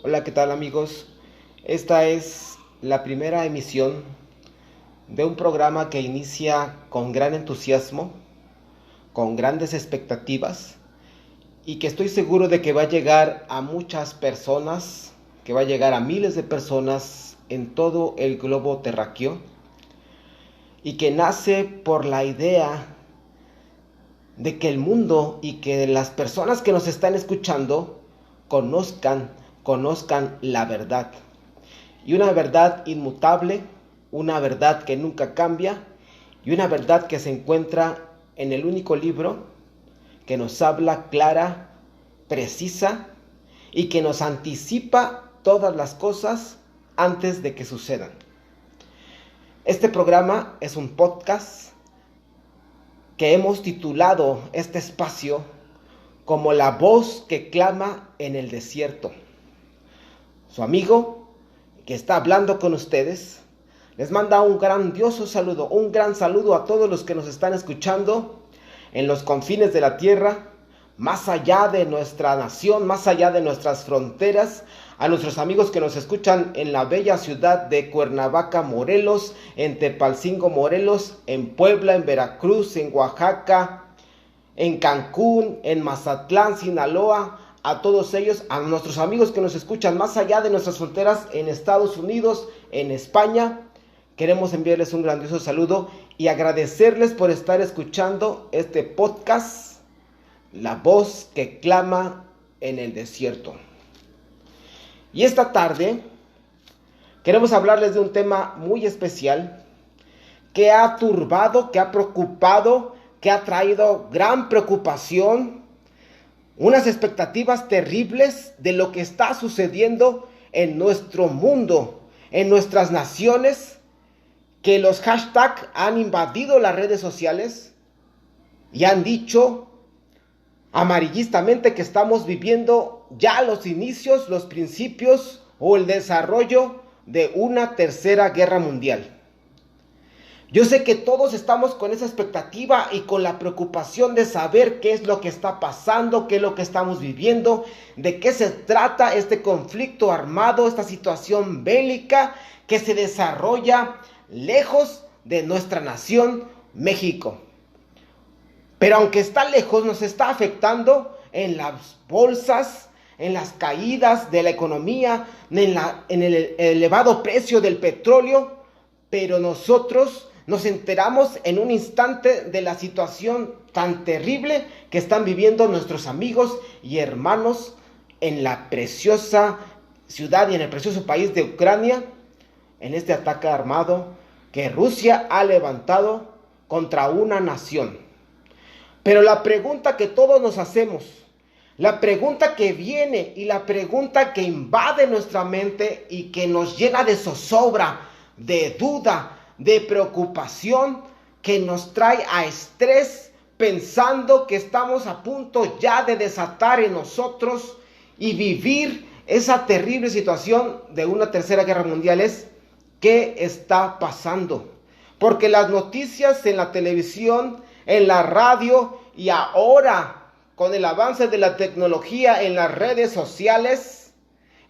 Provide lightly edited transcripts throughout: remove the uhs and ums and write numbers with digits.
Hola, ¿qué tal amigos? Esta es la primera emisión de un programa que inicia con gran entusiasmo, con grandes expectativas y que estoy seguro de que va a llegar a muchas personas, que va a llegar a miles de personas en todo el globo terráqueo y que nace por la idea de que el mundo y que las personas que nos están escuchando conozcan la verdad. Y una verdad inmutable, una verdad que nunca cambia y una verdad que se encuentra en el único libro que nos habla clara, precisa y que nos anticipa todas las cosas antes de que sucedan. Este programa es un podcast que hemos titulado este espacio como la voz que clama en el desierto. Su amigo que está hablando con ustedes les manda un grandioso saludo, un gran saludo a todos los que nos están escuchando en los confines de la tierra, más allá de nuestra nación, más allá de nuestras fronteras, a nuestros amigos que nos escuchan en la bella ciudad de Cuernavaca, Morelos, en Tepalcingo, Morelos, en Puebla, en Veracruz, en Oaxaca, en Cancún, en Mazatlán, Sinaloa, a todos ellos, a nuestros amigos que nos escuchan más allá de nuestras fronteras en Estados Unidos, en España. Queremos enviarles un grandioso saludo y agradecerles por estar escuchando este podcast, La voz que clama en el desierto. Y esta tarde queremos hablarles de un tema muy especial que ha turbado, que ha preocupado, que ha traído gran preocupación, unas expectativas terribles de lo que está sucediendo en nuestro mundo, en nuestras naciones, que los hashtags han invadido las redes sociales y han dicho amarillistamente que estamos viviendo ya los inicios, los principios o el desarrollo de una tercera guerra mundial. Yo sé que todos estamos con esa expectativa y con la preocupación de saber qué es lo que está pasando, qué es lo que estamos viviendo, de qué se trata este conflicto armado, esta situación bélica que se desarrolla lejos de nuestra nación, México. Pero aunque está lejos, nos está afectando en las bolsas, en las caídas de la economía, en el elevado precio del petróleo, pero nosotros nos enteramos en un instante de la situación tan terrible que están viviendo nuestros amigos y hermanos en la preciosa ciudad y en el precioso país de Ucrania, en este ataque armado que Rusia ha levantado contra una nación. Pero la pregunta que todos nos hacemos, la pregunta que viene y la pregunta que invade nuestra mente y que nos llena de zozobra, de duda, de preocupación, que nos trae a estrés pensando que estamos a punto ya de desatar en nosotros y vivir esa terrible situación de una tercera guerra mundial es: ¿qué está pasando? Porque las noticias en la televisión, en la radio y ahora con el avance de la tecnología en las redes sociales,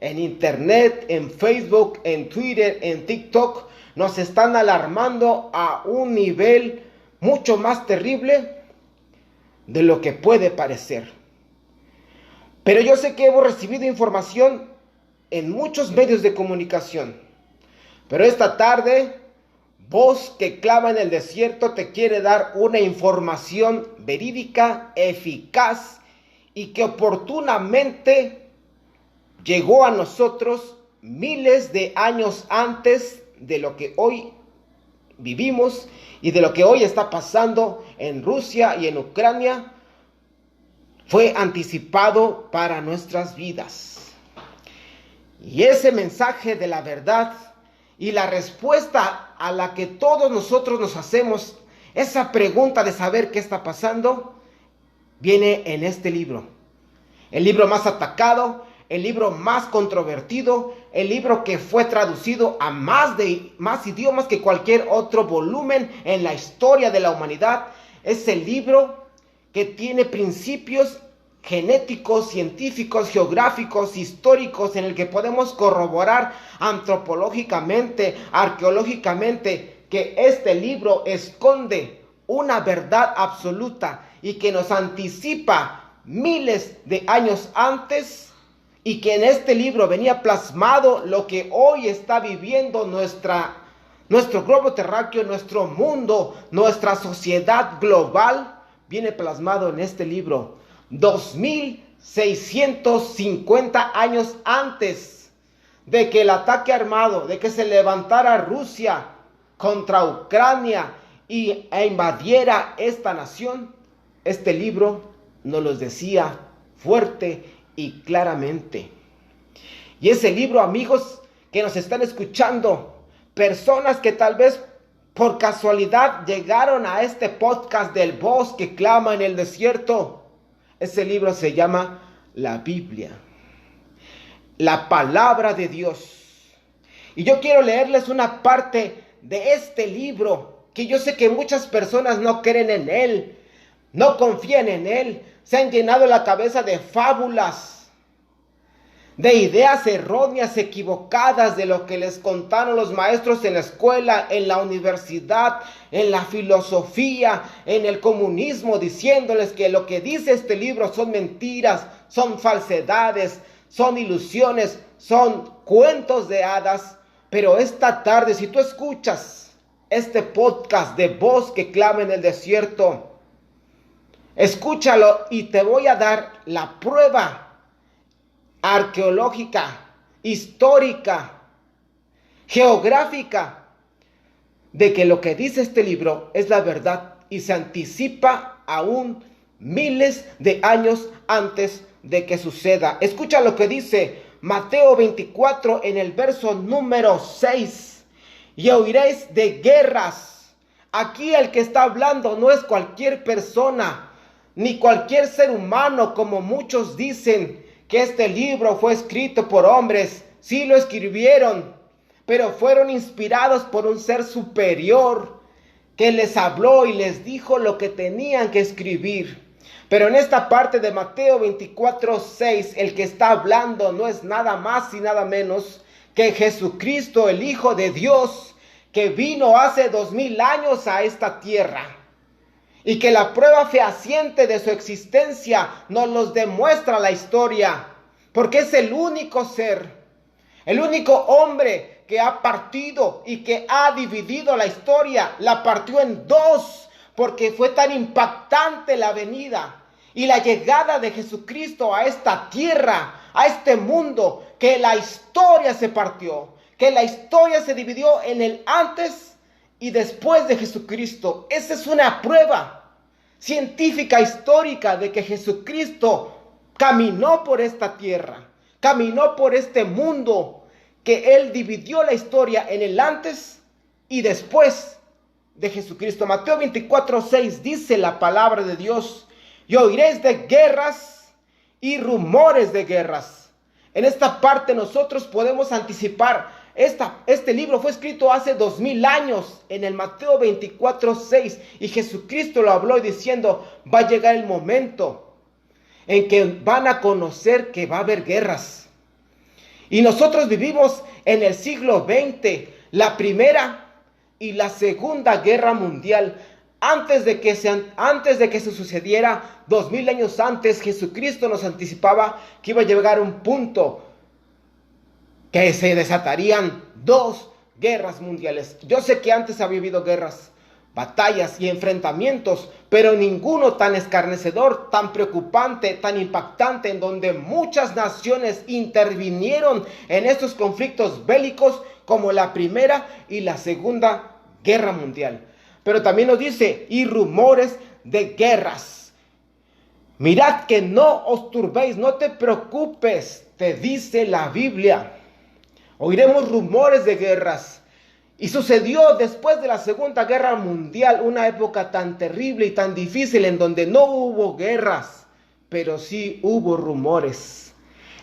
en internet, en Facebook, en Twitter, en TikTok, nos están alarmando a un nivel mucho más terrible de lo que puede parecer. Pero yo sé que hemos recibido información en muchos medios de comunicación. Pero esta tarde, voz que clama en el desierto te quiere dar una información verídica, eficaz y que oportunamente llegó a nosotros miles de años antes de lo que hoy vivimos y de lo que hoy está pasando en Rusia y en Ucrania. Fue anticipado para nuestras vidas. Y ese mensaje de la verdad y la respuesta a la que todos nosotros nos hacemos, esa pregunta de saber qué está pasando, viene en este libro. El libro más atacado, el libro más controvertido, el libro que fue traducido a más idiomas que cualquier otro volumen en la historia de la humanidad. Es el libro que tiene principios genéticos, científicos, geográficos, históricos, en el que podemos corroborar antropológicamente, arqueológicamente, que este libro esconde una verdad absoluta y que nos anticipa miles de años antes, y que en este libro venía plasmado lo que hoy está viviendo nuestro globo terráqueo, nuestro mundo, nuestra sociedad global, viene plasmado en este libro 2650 años antes de que el ataque armado, de que se levantara Rusia contra Ucrania e invadiera esta nación. Este libro nos lo decía fuerte y claramente. Y ese libro, amigos que nos están escuchando, personas que tal vez por casualidad llegaron a este podcast del voz que clama en el desierto, ese libro se llama la Biblia, la palabra de Dios. Y yo quiero leerles una parte de este libro, que yo sé que muchas personas no creen en él, no confían en él, se han llenado la cabeza de fábulas, de ideas erróneas, equivocadas, de lo que les contaron los maestros en la escuela, en la universidad, en la filosofía, en el comunismo, diciéndoles que lo que dice este libro son mentiras, son falsedades, son ilusiones, son cuentos de hadas. Pero esta tarde, si tú escuchas este podcast de voz que clama en el desierto, escúchalo y te voy a dar la prueba arqueológica, histórica, geográfica, de que lo que dice este libro es la verdad y se anticipa aún miles de años antes de que suceda. Escucha lo que dice Mateo 24 en el verso número 6. Y oiréis de guerras. Aquí el que está hablando no es cualquier persona, ni cualquier ser humano, como muchos dicen que este libro fue escrito por hombres. Sí lo escribieron, pero fueron inspirados por un ser superior que les habló y les dijo lo que tenían que escribir. Pero en esta parte de Mateo 24:6, el que está hablando no es nada más y nada menos que Jesucristo, el Hijo de Dios, que vino hace 2000 años a esta tierra. Y que la prueba fehaciente de su existencia nos los demuestra la historia. Porque es el único ser, el único hombre que ha partido y que ha dividido la historia. La partió en dos, porque fue tan impactante la venida y la llegada de Jesucristo a esta tierra, a este mundo, que la historia se partió, que la historia se dividió en el antes y después de Jesucristo. Esa es una prueba científica, histórica, de que Jesucristo caminó por esta tierra, caminó por este mundo, que Él dividió la historia en el antes y después de Jesucristo. Mateo 24:6 dice la palabra de Dios: y oiréis de guerras y rumores de guerras. En esta parte nosotros podemos anticipar. Este libro fue escrito hace 2000 años en el Mateo 24:6, y Jesucristo lo habló diciendo: va a llegar el momento en que van a conocer que va a haber guerras. Y nosotros vivimos en el siglo XX, la primera y la segunda guerra mundial. Antes de que se sucediera, 2000 años antes, Jesucristo nos anticipaba que iba a llegar un punto que se desatarían dos guerras mundiales. Yo sé que antes había habido guerras, batallas y enfrentamientos, pero ninguno tan escarnecedor, tan preocupante, tan impactante, en donde muchas naciones intervinieron en estos conflictos bélicos como la primera y la segunda guerra mundial. Pero también nos dice: y rumores de guerras. Mirad que no os turbéis, no te preocupes, te dice la Biblia. Oiremos rumores de guerras. Y sucedió después de la Segunda Guerra Mundial, una época tan terrible y tan difícil, en donde no hubo guerras, pero sí hubo rumores,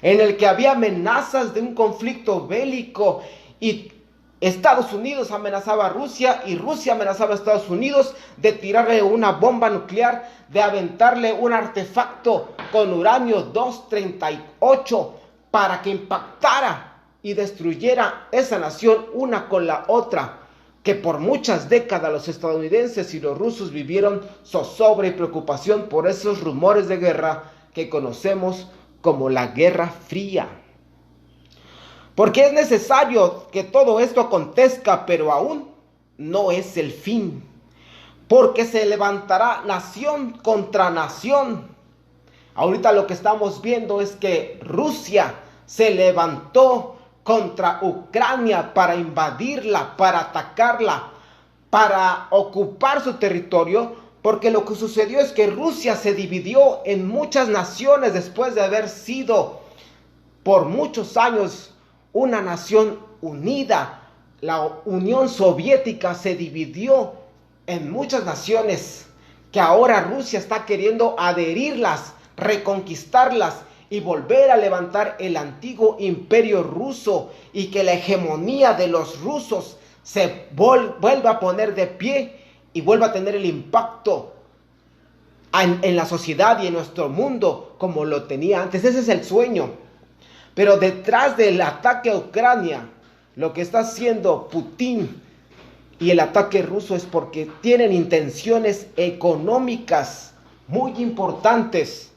en el que había amenazas de un conflicto bélico, y Estados Unidos amenazaba a Rusia y Rusia amenazaba a Estados Unidos de tirarle una bomba nuclear, de aventarle un artefacto con uranio 238 para que impactara y destruyera esa nación una con la otra, que por muchas décadas los estadounidenses y los rusos vivieron zozobra y preocupación por esos rumores de guerra que conocemos como la Guerra Fría. Porque es necesario que todo esto acontezca, pero aún no es el fin. Porque se levantará nación contra nación. Ahorita lo que estamos viendo es que Rusia se levantó contra Ucrania para invadirla, para atacarla, para ocupar su territorio. Porque lo que sucedió es que Rusia se dividió en muchas naciones después de haber sido por muchos años una nación unida. La Unión Soviética se dividió en muchas naciones que ahora Rusia está queriendo adherirlas, reconquistarlas y volver a levantar el antiguo imperio ruso, y que la hegemonía de los rusos se vuelva a poner de pie y vuelva a tener el impacto en la sociedad y en nuestro mundo como lo tenía antes. Ese es el sueño. Pero detrás del ataque a Ucrania, lo que está haciendo Putin y el ataque ruso es porque tienen intenciones económicas muy importantes.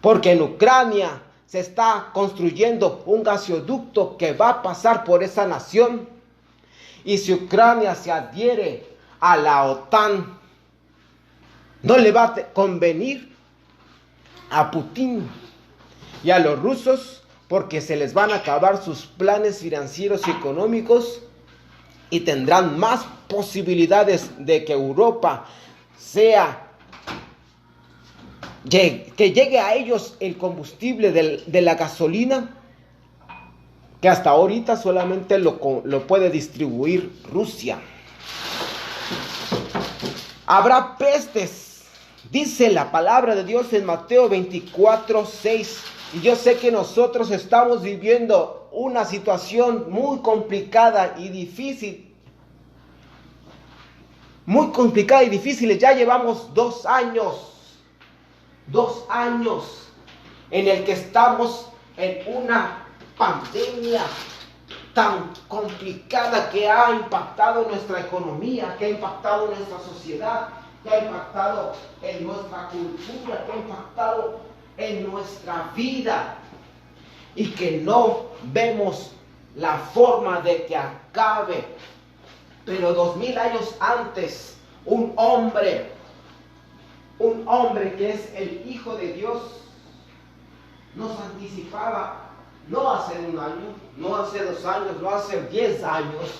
Porque en Ucrania se está construyendo un gasoducto que va a pasar por esa nación. Y si Ucrania se adhiere a la OTAN, no le va a convenir a Putin y a los rusos, porque se les van a acabar sus planes financieros y económicos y tendrán más posibilidades de que Europa que llegue a ellos el combustible de la gasolina, que hasta ahorita solamente lo puede distribuir Rusia. Habrá pestes, dice la palabra de Dios en Mateo 24:6. Y yo sé que nosotros estamos viviendo una situación muy complicada y difícil. Muy complicada y difícil. Ya llevamos 2 años. 2 años en el que estamos en una pandemia tan complicada que ha impactado nuestra economía, que ha impactado nuestra sociedad, que ha impactado en nuestra cultura, que ha impactado en nuestra vida, y que no vemos la forma de que acabe. Pero 2000 años antes, un hombre que es el Hijo de Dios, nos anticipaba, no hace 1 año, no hace 2 años, no hace 10 años,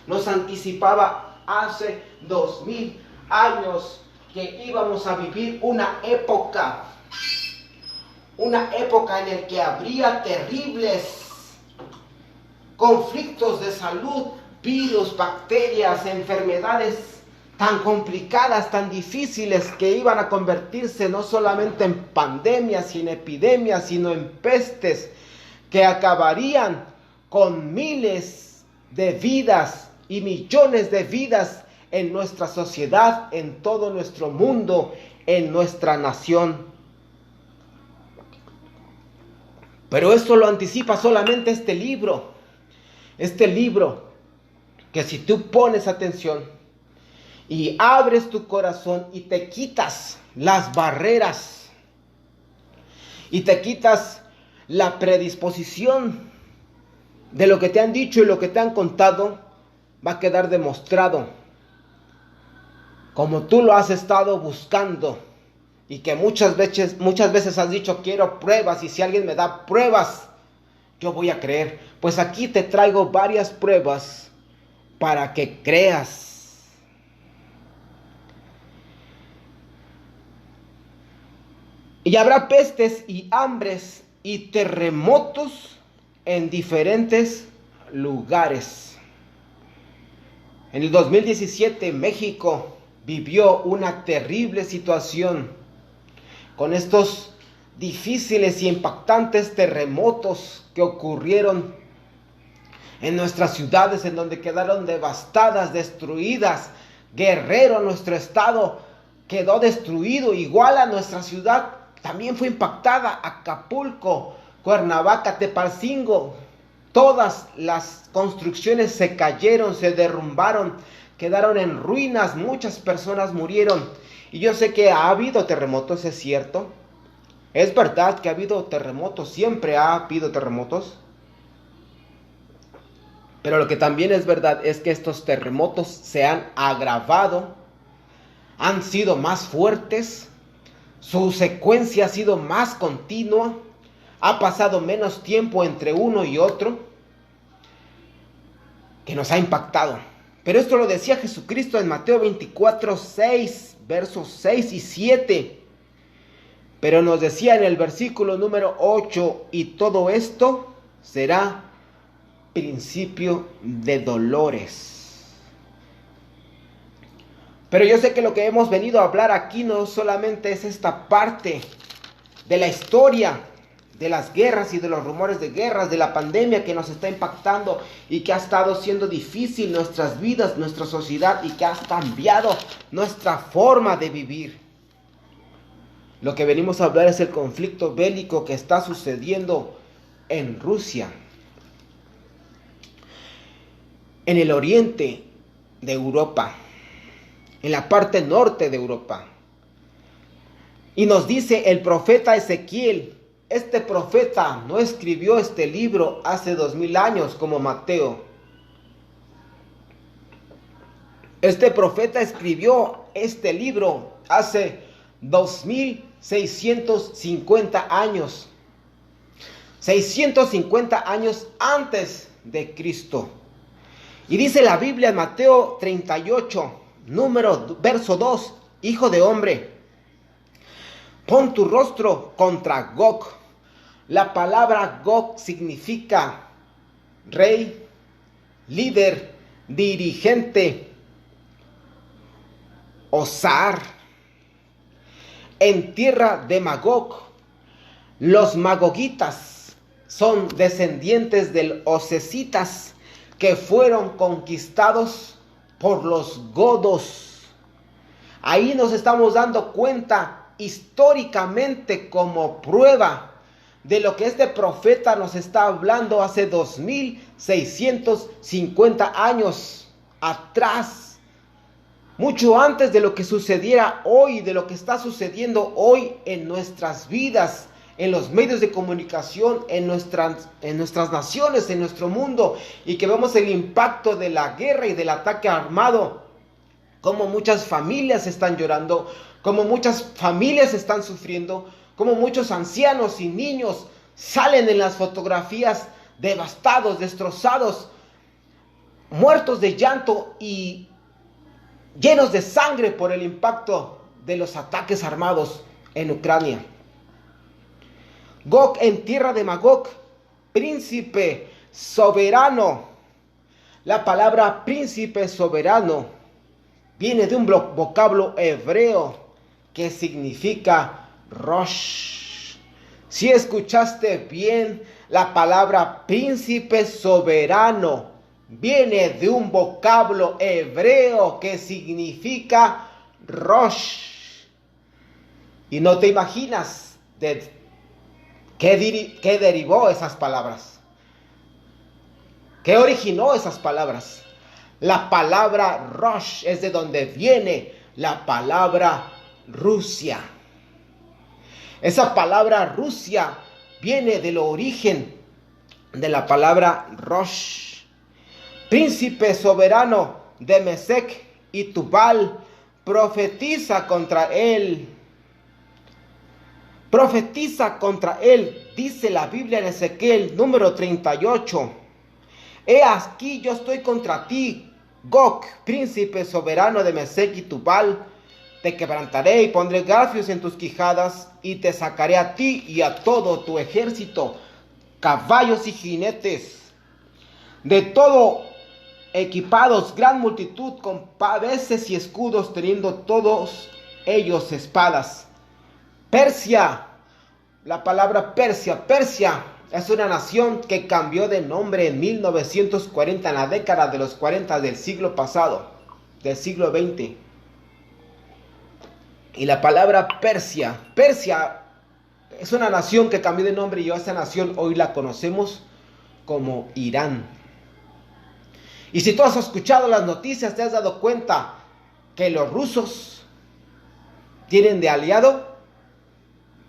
nos anticipaba hace 2000 años que íbamos a vivir una época en la que habría terribles conflictos de salud, virus, bacterias, enfermedades tan complicadas, tan difíciles, que iban a convertirse no solamente en pandemias, sino en epidemias, sino en pestes, que acabarían con miles de vidas y millones de vidas en nuestra sociedad, en todo nuestro mundo, en nuestra nación. Pero esto lo anticipa solamente este libro que si tú pones atención y abres tu corazón y te quitas las barreras y te quitas la predisposición de lo que te han dicho y lo que te han contado, va a quedar demostrado, como tú lo has estado buscando, y que muchas veces has dicho: quiero pruebas, y si alguien me da pruebas, yo voy a creer. Pues aquí te traigo varias pruebas para que creas. Y habrá pestes y hambres y terremotos en diferentes lugares. En el 2017 México vivió una terrible situación con estos difíciles y impactantes terremotos que ocurrieron en nuestras ciudades en donde quedaron devastadas, destruidas. Guerrero, nuestro estado, quedó destruido, igual a nuestra ciudad también fue impactada. Acapulco, Cuernavaca, Tepalcingo, todas las construcciones se cayeron, se derrumbaron, quedaron en ruinas, muchas personas murieron. Y yo sé que ha habido terremotos, es cierto. Es verdad que ha habido terremotos, siempre ha habido terremotos. Pero lo que también es verdad es que estos terremotos se han agravado, han sido más fuertes, su secuencia ha sido más continua, ha pasado menos tiempo entre uno y otro, que nos ha impactado. Pero esto lo decía Jesucristo en Mateo 24:6, versos 6 y 7. Pero nos decía en el versículo número 8, y todo esto será principio de dolores. Pero yo sé que lo que hemos venido a hablar aquí no solamente es esta parte de la historia de las guerras y de los rumores de guerras, de la pandemia que nos está impactando y que ha estado siendo difícil nuestras vidas, nuestra sociedad, y que ha cambiado nuestra forma de vivir. Lo que venimos a hablar es el conflicto bélico que está sucediendo en Rusia, en el oriente de Europa, en la parte norte de Europa. Y nos dice el profeta Ezequiel, este profeta no escribió este libro hace 2000 años como Mateo. Este profeta escribió este libro hace 2650 años. 650 años antes de Cristo. Y dice la Biblia en Mateo 38, verso 2, hijo de hombre, pon tu rostro contra Gog. La palabra Gog significa rey, líder, dirigente o zar. En tierra de Magog, los magogitas son descendientes de osesitas que fueron conquistados por los godos. Ahí nos estamos dando cuenta históricamente como prueba de lo que este profeta nos está hablando hace 2650 años atrás, mucho antes de lo que sucediera hoy, de lo que está sucediendo hoy en nuestras vidas, en los medios de comunicación, en nuestras naciones, en nuestro mundo, y que vemos el impacto de la guerra y del ataque armado, como muchas familias están llorando, como muchas familias están sufriendo, como muchos ancianos y niños salen en las fotografías devastados, destrozados, muertos de llanto y llenos de sangre por el impacto de los ataques armados en Ucrania. Gog en tierra de Magog, príncipe soberano. La palabra príncipe soberano viene de un vocablo hebreo que significa Rosh. Si escuchaste bien, la palabra príncipe soberano viene de un vocablo hebreo que significa Rosh. Y no te imaginas de qué derivó esas palabras. ¿Qué originó esas palabras? La palabra Rosh es de donde viene la palabra Rusia. Esa palabra Rusia viene del origen de la palabra Rosh. Príncipe soberano de Mesec y Tubal, profetiza contra él. Profetiza contra él, dice la Biblia en Ezequiel número 38. He aquí yo estoy contra ti, Gog, príncipe soberano de Mesec y Tubal. Te quebrantaré y pondré garfios en tus quijadas, y te sacaré a ti y a todo tu ejército, caballos y jinetes, de todo equipados, gran multitud, con paveses y escudos, teniendo todos ellos espadas. Persia, la palabra Persia es una nación que cambió de nombre en 1940, en la década de los 40 del siglo pasado, del siglo XX. Y la palabra Persia es una nación que cambió de nombre y esa nación hoy la conocemos como Irán. Y si tú has escuchado las noticias, te has dado cuenta que los rusos tienen de aliado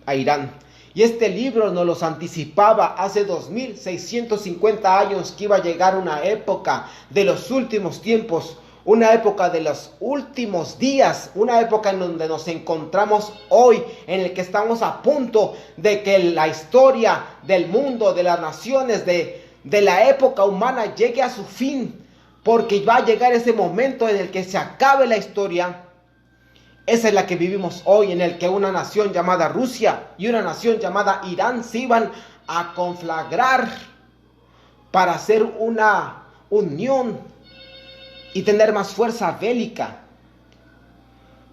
a Irán. Y este libro nos los anticipaba hace 2650 años que iba a llegar una época de los últimos tiempos, una época de los últimos días, una época en donde nos encontramos hoy, en el que estamos a punto de que la historia del mundo, de las naciones, de la época humana llegue a su fin, porque va a llegar ese momento en el que se acabe la historia. Esa es la que vivimos hoy, en el que una nación llamada Rusia y una nación llamada Irán se iban a conflagrar para hacer una unión y tener más fuerza bélica.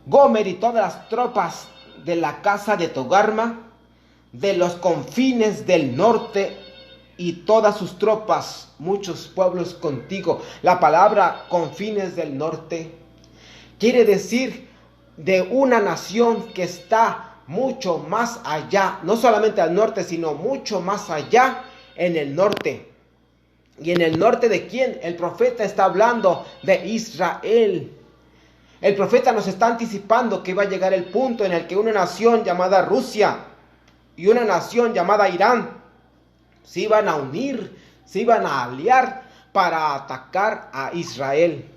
Gomer y todas las tropas de la casa de Togarma, de los confines del norte y todas sus tropas, muchos pueblos contigo. La palabra confines del norte quiere decir de una nación que está mucho más allá, no solamente al norte, sino mucho más allá en el norte. ¿Y en el norte de quién? El profeta está hablando de Israel. El profeta nos está anticipando que va a llegar el punto en el que una nación llamada Rusia y una nación llamada Irán se iban a unir, se iban a aliar para atacar a Israel.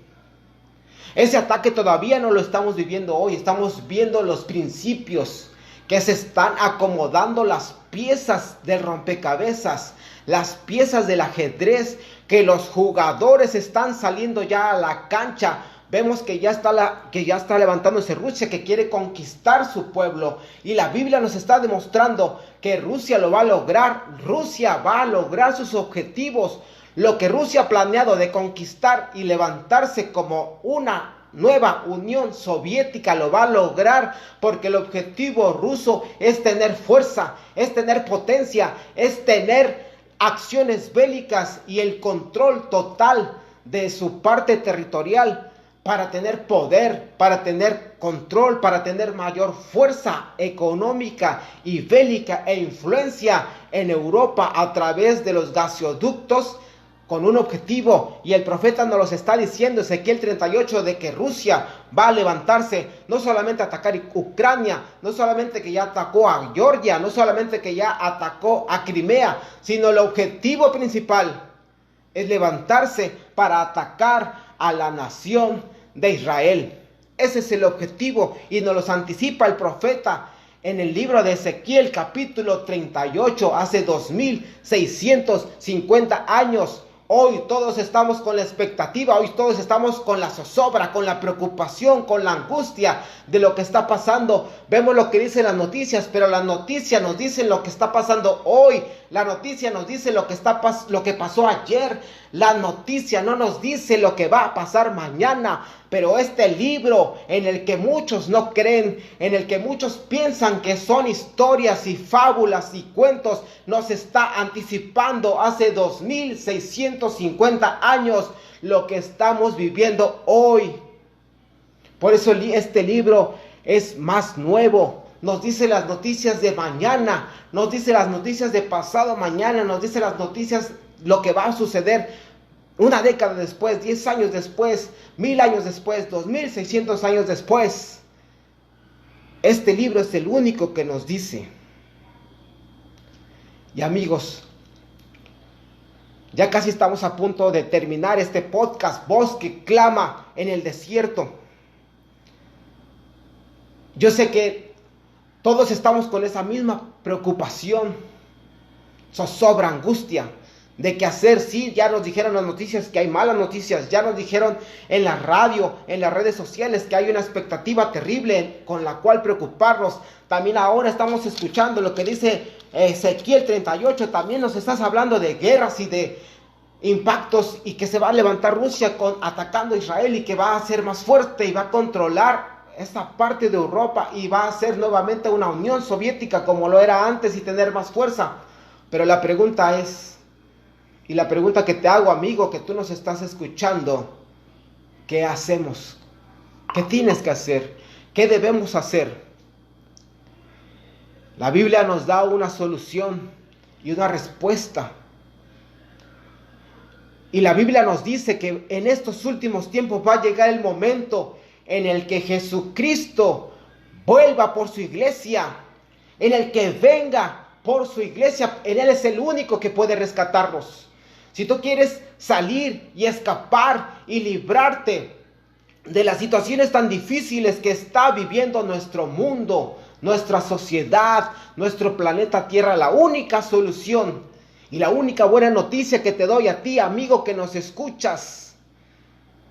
Ese ataque todavía no lo estamos viviendo hoy, estamos viendo los principios que se están acomodando, las piezas del rompecabezas, las piezas del ajedrez, que los jugadores están saliendo ya a la cancha. Vemos que ya está levantándose Rusia, que quiere conquistar su pueblo. Y la Biblia nos está demostrando que Rusia lo va a lograr. Rusia va a lograr sus objetivos. Lo que Rusia ha planeado de conquistar y levantarse como una nueva Unión Soviética lo va a lograr, porque el objetivo ruso es tener fuerza, es tener potencia, es tener acciones bélicas y el control total de su parte territorial, para tener poder, para tener control, para tener mayor fuerza económica y bélica e influencia en Europa a través de los gasoductos, con un objetivo. Y el profeta nos los está diciendo, Ezequiel 38, de que Rusia va a levantarse, no solamente a atacar Ucrania, no solamente que ya atacó a Georgia, no solamente que ya atacó a Crimea, sino el objetivo principal es levantarse para atacar a la nación de Israel. Ese es el objetivo y nos los anticipa el profeta en el libro de Ezequiel capítulo 38, hace 2650 años. Hoy todos estamos con la expectativa, hoy todos estamos con la zozobra, con la preocupación, con la angustia de lo que está pasando. Vemos lo que dicen las noticias, pero las noticias nos dicen lo que está pasando hoy. La noticia nos dice lo que pasó ayer. La noticia no nos dice lo que va a pasar mañana. Pero este libro en el que muchos no creen, en el que muchos piensan que son historias y fábulas y cuentos, nos está anticipando hace 2650 años lo que estamos viviendo hoy. Por eso este libro es más nuevo. Nos dice las noticias de mañana, nos dice las noticias de pasado mañana, nos dice las noticias, lo que va a suceder una década después, 10 años después, 1000 años después, 2600 años después. Este libro es el único que nos dice. Y amigos, ya casi estamos a punto de terminar este podcast, Voz que clama en el desierto. Yo sé que todos estamos con esa misma preocupación, zozobra, angustia de qué hacer. Sí, ya nos dijeron las noticias que hay malas noticias, ya nos dijeron en la radio, en las redes sociales, que hay una expectativa terrible con la cual preocuparnos. También ahora estamos escuchando lo que dice Ezequiel 38, también nos estás hablando de guerras y de impactos, y que se va a levantar Rusia atacando a Israel, y que va a ser más fuerte y va a controlar esta parte de Europa y va a ser nuevamente una Unión Soviética como lo era antes y tener más fuerza. Pero la pregunta es, y la pregunta que te hago, amigo, que tú nos estás escuchando, ¿qué hacemos? ¿Qué tienes que hacer? ¿Qué debemos hacer? La Biblia nos da una solución y una respuesta. Y la Biblia nos dice que en estos últimos tiempos va a llegar el momento en el que Jesucristo vuelva por su iglesia, en el que venga por su iglesia. Él es el único que puede rescatarnos. Si tú quieres salir y escapar y librarte de las situaciones tan difíciles que está viviendo nuestro mundo, nuestra sociedad, nuestro planeta Tierra, la única solución y la única buena noticia que te doy a ti, amigo, que nos escuchas,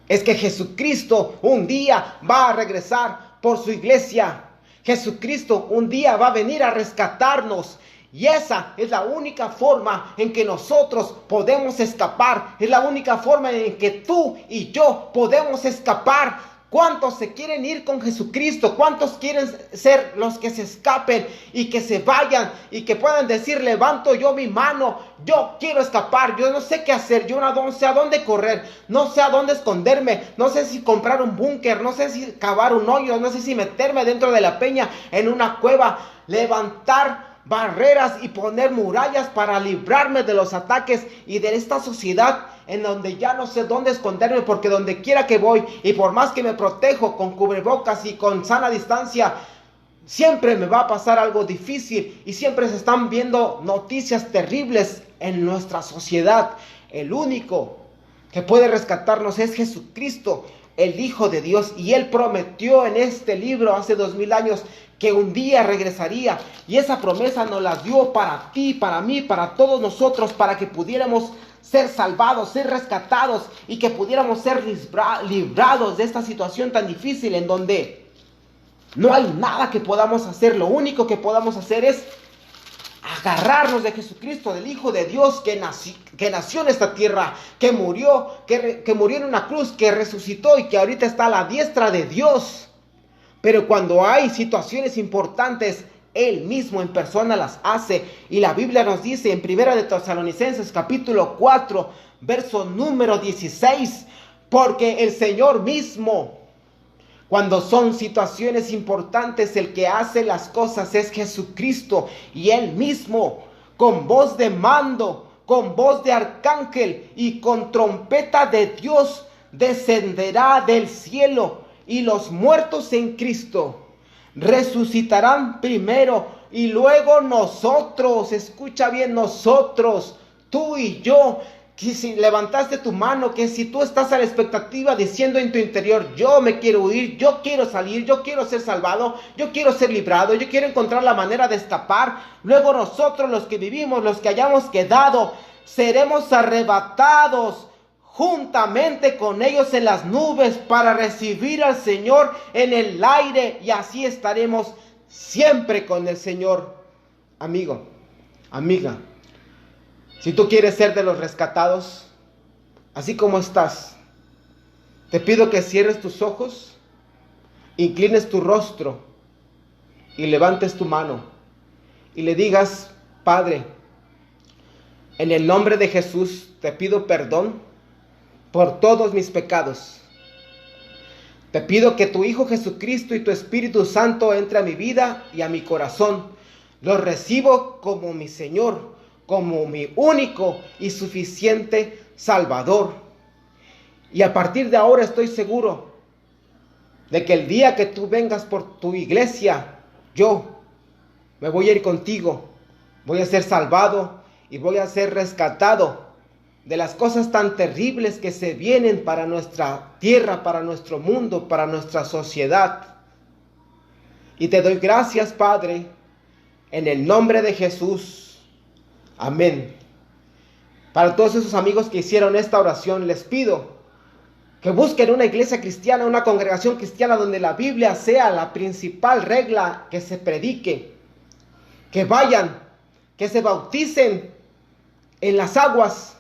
es que Jesucristo un día va a regresar por su iglesia. Jesucristo un día va a venir a rescatarnos. Y esa es la única forma en que nosotros podemos escapar. Es la única forma en que tú y yo podemos escapar. ¿Cuántos se quieren ir con Jesucristo? ¿Cuántos quieren ser los que se escapen y que se vayan y que puedan decir, levanto yo mi mano, yo quiero escapar, yo no sé qué hacer, yo no sé a dónde correr, no sé a dónde esconderme, no sé si comprar un búnker, no sé si cavar un hoyo, no sé si meterme dentro de la peña en una cueva, levantar barreras y poner murallas para librarme de los ataques y de esta sociedad en donde ya no sé dónde esconderme, porque donde quiera que voy y por más que me protejo con cubrebocas y con sana distancia, siempre me va a pasar algo difícil y siempre se están viendo noticias terribles en nuestra sociedad. El único que puede rescatarnos es Jesucristo, el Hijo de Dios, y Él prometió en este libro hace 2000 años que un día regresaría, y esa promesa nos la dio para ti, para mí, para todos nosotros, para que pudiéramos ser salvados, ser rescatados y que pudiéramos ser librados de esta situación tan difícil en donde no hay nada que podamos hacer. Lo único que podamos hacer es agarrarnos de Jesucristo, del Hijo de Dios que nació en esta tierra, que murió en una cruz, que resucitó y que ahorita está a la diestra de Dios. Pero cuando hay situaciones importantes, Él mismo en persona las hace. Y la Biblia nos dice en 1 de Tesalonicenses capítulo 4, verso número 16, porque el Señor mismo, cuando son situaciones importantes, el que hace las cosas es Jesucristo, y Él mismo, con voz de mando, con voz de arcángel y con trompeta de Dios, descenderá del cielo, y los muertos en Cristo resucitarán primero, y luego nosotros, escucha bien, nosotros, tú y yo, que si levantaste tu mano, que si tú estás a la expectativa diciendo en tu interior, yo me quiero huir, yo quiero salir, yo quiero ser salvado, yo quiero ser librado, yo quiero encontrar la manera de escapar, luego nosotros los que vivimos, los que hayamos quedado, seremos arrebatados juntamente con ellos en las nubes para recibir al Señor en el aire, y así estaremos siempre con el Señor. Amigo, amiga, si tú quieres ser de los rescatados, así como estás, te pido que cierres tus ojos, inclines tu rostro y levantes tu mano y le digas: Padre, en el nombre de Jesús te pido perdón por todos mis pecados. Te pido que tu Hijo Jesucristo y tu Espíritu Santo entre a mi vida y a mi corazón. Los recibo como mi Señor, como mi único y suficiente Salvador. Y a partir de ahora estoy seguro de que el día que tú vengas por tu iglesia, yo me voy a ir contigo. Voy a ser salvado y voy a ser rescatado de las cosas tan terribles que se vienen para nuestra tierra, para nuestro mundo, para nuestra sociedad. Y te doy gracias, Padre, en el nombre de Jesús. Amén. Para todos esos amigos que hicieron esta oración, les pido que busquen una iglesia cristiana, una congregación cristiana donde la Biblia sea la principal regla que se predique. Que vayan, que se bauticen en las aguas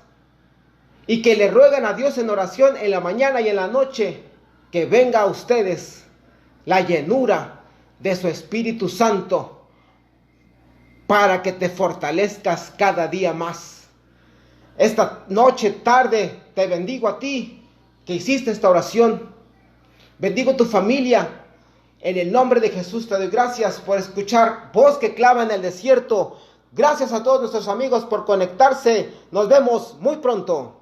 y que le rueguen a Dios en oración en la mañana y en la noche, que venga a ustedes la llenura de su Espíritu Santo para que te fortalezcas cada día más. Esta noche, tarde, te bendigo a ti que hiciste esta oración. Bendigo tu familia. En el nombre de Jesús te doy gracias por escuchar Voz que clama en el desierto. Gracias a todos nuestros amigos por conectarse. Nos vemos muy pronto.